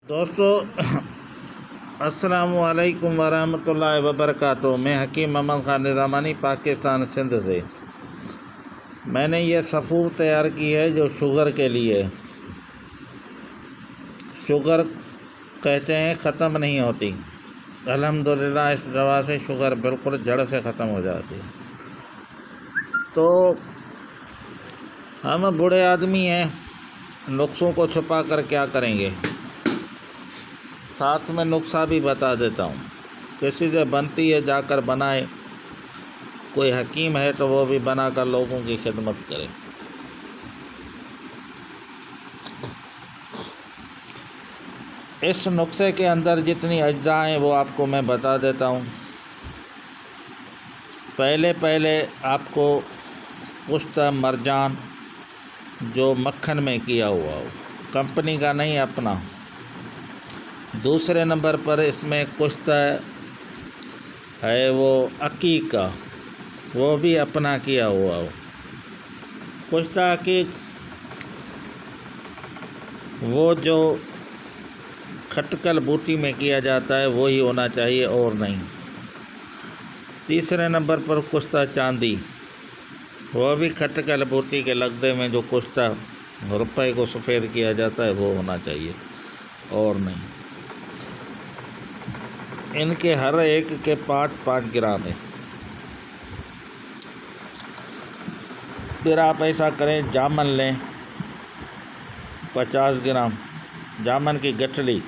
دوستو السلام علیکم ورحمۃ اللہ وبرکاتہ۔ میں حکیم محمد خان نظامانی پاکستان سندھ سے۔ میں نے یہ صفو تیار کی ہے جو شوگر کے لیے۔ شوگر کہتے ہیں ختم نہیں ہوتی، الحمدللہ اس دوا سے شوگر بالکل جڑ سے ختم ہو جاتی ہے۔ تو ہم بوڑھے آدمی ہیں، نسخوں کو چھپا کر کیا کریں گے؟ ساتھ میں نسخہ بھی بتا دیتا ہوں، کسی سے بنتی ہے جا کر بنائے، کوئی حکیم ہے تو وہ بھی بنا کر لوگوں کی خدمت کرے۔ اس نسخے کے اندر جتنی اجزاء ہیں وہ آپ کو میں بتا دیتا ہوں۔ پہلے آپ کو پختہ مرجان جو مکھن میں کیا ہوا ہو، کمپنی کا نہیں، اپنا۔ دوسرے نمبر پر اس میں کشتہ ہے وہ عقیق کا، وہ بھی اپنا کیا ہوا ہو۔ کشتہ عقیق وہ جو کھٹکل بوٹی میں کیا جاتا ہے وہی ہونا چاہیے اور نہیں۔ تیسرے نمبر پر کشتہ چاندی، وہ بھی کھٹکل بوٹی کے لگدے میں جو کشتہ روپے کو سفید کیا جاتا ہے وہ ہونا چاہیے اور نہیں۔ ان کے ہر ایک کے 5 گرام ہے۔ پھر آپ ایسا کریں، جامن لیں 50 گرام، جامن کی گٹھلی،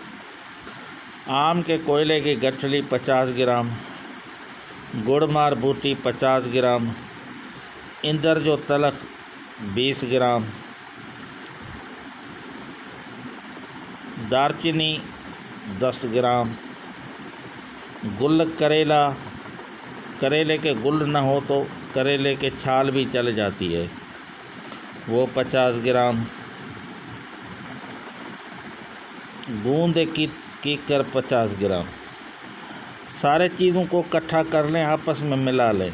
آم کے کوئلے کی گٹھلی 50 گرام، گڑ مار بوٹی 50 گرام، اندر جو تلخ 20 گرام، دارچینی 10 گرام، گل کریلے کے گل نہ ہو تو کریلے کے چھال بھی چل جاتی ہے، وہ 50 گرام، گوند کیکر 50 گرام۔ سارے چیزوں کو اکٹھا کر لیں، آپس میں ملا لیں۔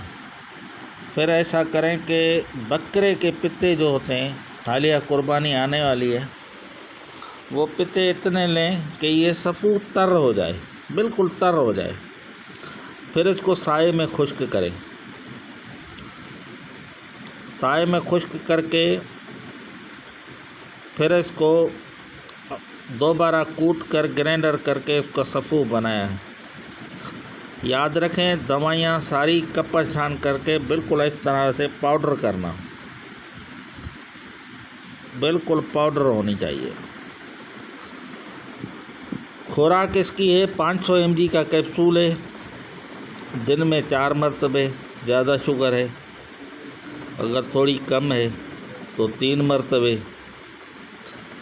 پھر ایسا کریں کہ بکرے کے پتے جو ہوتے ہیں، حالیہ قربانی آنے والی ہے، وہ پتے اتنے لیں کہ یہ صفو تر ہو جائے، بالکل تر ہو جائے۔ پھر اس کو سائے میں خشک کریں، سائے میں خشک کر کے پھر اس کو دوبارہ کوٹ کر گرینڈر کر کے اس کا صفو بنایا ہے۔ یاد رکھیں دوائیاں ساری کپا چھان کر کے بالکل اس طرح سے پاؤڈر کرنا، بالکل پاؤڈر ہونی چاہیے۔ خوراک اس کی ہے 500 mg کا کیپسول ہے، دن میں 4 مرتبہ۔ زیادہ شوگر ہے، اگر تھوڑی کم ہے تو 3 مرتبہ۔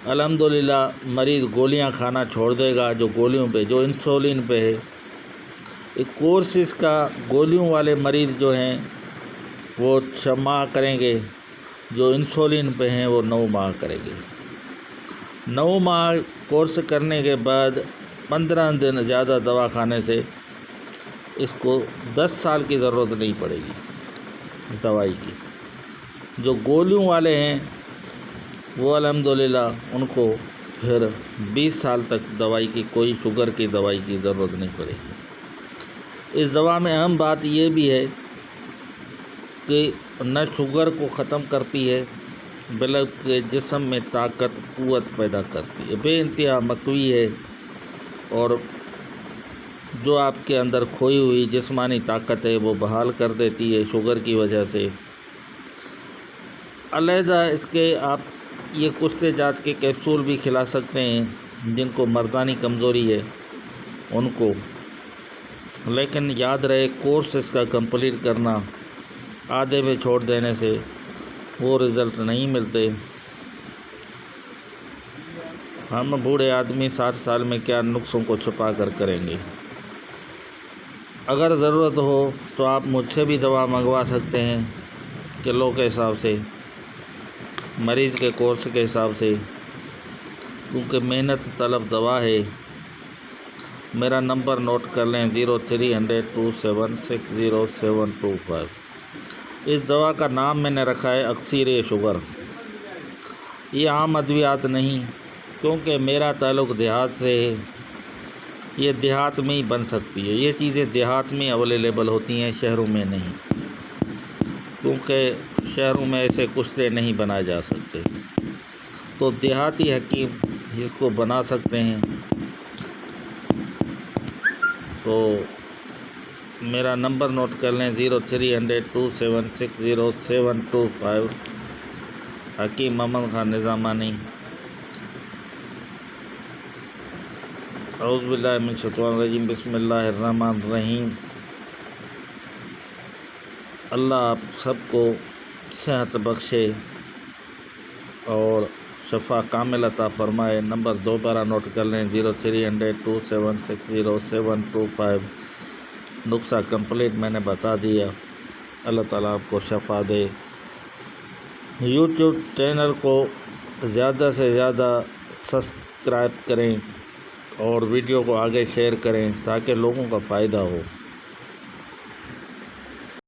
الحمدللہ مریض گولیاں کھانا چھوڑ دے گا، جو گولیوں پہ، جو انسولین پہ ہے۔ ایک کورس اس کا گولیوں والے مریض جو ہیں وہ 6 ماہ کریں گے، جو انسولین پہ ہیں وہ 9 ماہ کریں گے۔ 9 ماہ کورس کرنے کے بعد 15 دن زیادہ دوا کھانے سے اس کو 10 سال کی ضرورت نہیں پڑے گی دوائی کی۔ جو گولیوں والے ہیں وہ الحمدللہ ان کو پھر 20 سال تک دوائی کی، کوئی شوگر کی دوائی کی ضرورت نہیں پڑے گی۔ اس دوا میں اہم بات یہ بھی ہے کہ نہ شوگر کو ختم کرتی ہے بلکہ جسم میں طاقت قوت پیدا کرتی ہے، بے انتہا مقوی ہے، اور جو آپ کے اندر کھوئی ہوئی جسمانی طاقت ہے وہ بحال کر دیتی ہے شوگر کی وجہ سے۔ علیحدہ اس کے آپ یہ کشتے جات کے کیپسول بھی کھلا سکتے ہیں جن کو مردانی کمزوری ہے ان کو، لیکن یاد رہے کورس اس کا کمپلیٹ کرنا، آدھے میں چھوڑ دینے سے وہ رزلٹ نہیں ملتے۔ ہم بوڑھے آدمی 60 سال میں کیا نسخوں کو چھپا کر کریں گے؟ اگر ضرورت ہو تو آپ مجھ سے بھی دوا منگوا سکتے ہیں، کلو کے حساب سے، مریض کے کورس کے حساب سے، کیونکہ محنت طلب دوا ہے۔ میرا نمبر نوٹ کر لیں 0300276075۔ اس دوا کا نام میں نے رکھا ہے اکسیر شوگر۔ یہ عام ادویات نہیں، کیونکہ میرا تعلق دیہات سے ہے، یہ دیہات میں ہی بن سکتی ہے، یہ چیزیں دیہات میں اویلیبل ہوتی ہیں، شہروں میں نہیں، کیونکہ شہروں میں ایسے کشتے نہیں بنائے جا سکتے، تو دیہاتی حکیم اس کو بنا سکتے ہیں۔ تو میرا نمبر نوٹ کر لیں 0300276075، حکیم محمد خان نظامانی۔ اعوذ باللہ من الشیطان الرجیم، بسم اللہ الرحمن الرحیم۔ اللہ آپ سب کو صحت بخشے اور شفا کامل عطا فرمائے۔ نمبر دوبارہ نوٹ کر لیں 0300276075، نسخہ کمپلیٹ میں نے بتا دیا۔ اللہ تعالیٰ آپ کو شفا دے۔ یوٹیوب چینل کو زیادہ سے زیادہ سبسکرائب کریں اور ویڈیو کو آگے شیئر کریں تاکہ لوگوں کا فائدہ ہو۔